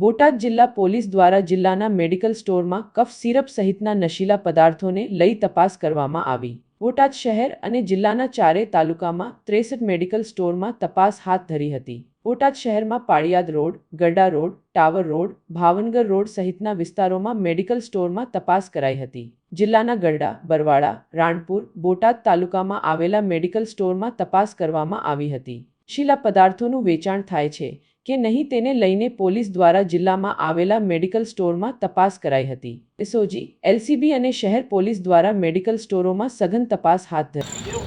બોટાદ જિલ્લા પોલીસ દ્વારા જિલ્લાના મેડિકલ સ્ટોરમાં કફ સિરપ સહિતના નશીલા પદાર્થોને લઈ તપાસ કરવામાં આવી। બોટાદ શહેર અને જિલ્લાના ચારેય તાલુકામાં 63 મેડિકલ સ્ટોરમાં તપાસ હાથ ધરી હતી। બોટાદ શહેરમાં Paliyad road, Garda road, tower road, Bhavnagar road સહિતના વિસ્તારોમાં મેડિકલ સ્ટોરમાં તપાસ કરાઈ હતી। જિલ્લાના ગરડા, બરવાળા, રાણપુર, બોટાદ તાલુકામાં આવેલા મેડિકલ સ્ટોરમાં તપાસ કરવામાં આવી હતી। નશીલા પદાર્થોનું વેચાણ થાય છે કે નહીં તેને લઈને પોલીસ દ્વારા જિલ્લામાં આવેલા મેડિકલ સ્ટોરમાં તપાસ કરાઈ હતી। એસઓજી, એલસીબી અને શહેર પોલીસ દ્વારા મેડિકલ સ્ટોરોમાં સઘન તપાસ હાથ ધરી।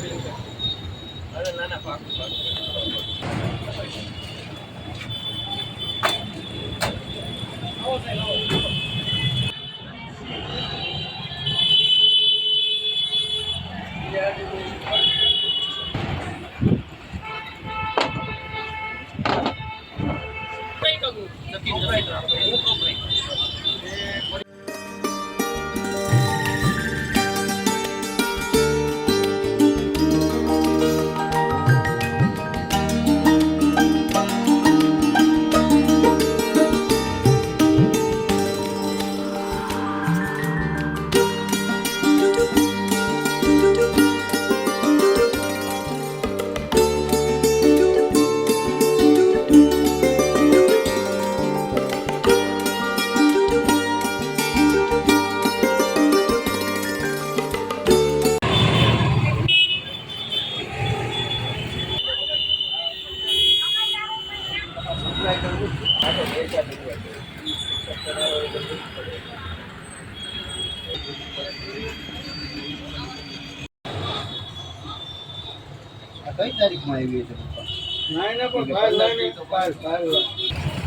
કઈ તારીખમાં આવી છે? 9 ના પણ 5 તો 5